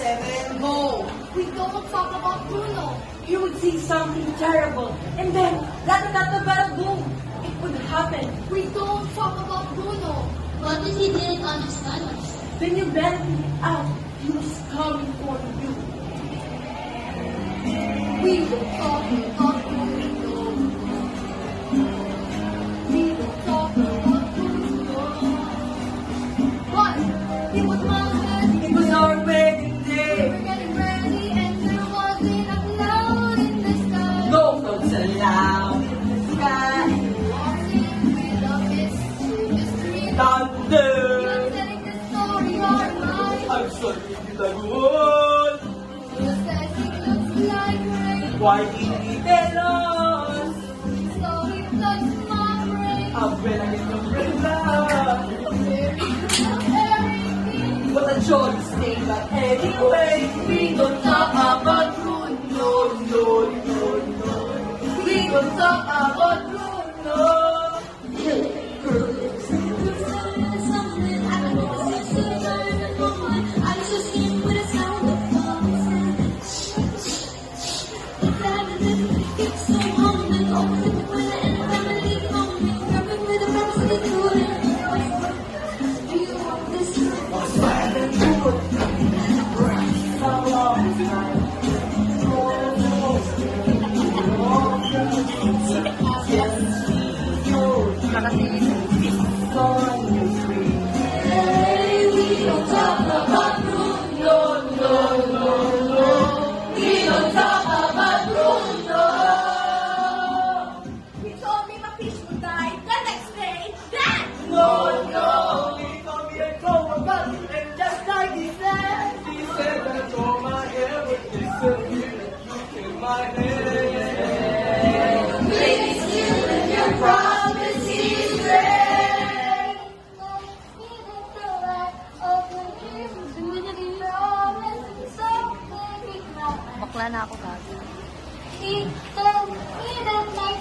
Eren, go! We don't talk about Bruno. You would see something terrible, and then boom, it would happen. We don't talk about Bruno. What if he didn't understand us? Then you better be out. He was coming for you. We don't talk about Bruno. We don't talk about Bruno. But it was my wedding. It was our wedding We day. were getting ready and there wasn't a cloud in the sky. No clouds allowed in the sky. Walking with a mystery. Thunder. You're telling the story our mind. I'm sorry, Pitagon. You said it looks like rain. Why did he tell us? So it touched my brain. Umbrella is umbrella. Everything. What a choice name, but anyway, we don't talk about Bruno, no, no, no. We don't talk about Bruno. He told me my fish would die the next day. Then No, no, he told me a go about it, and just like he said that all my hair would disappear, look in my head. please you and your promises break. Bakla na ako, gabi. He told me that my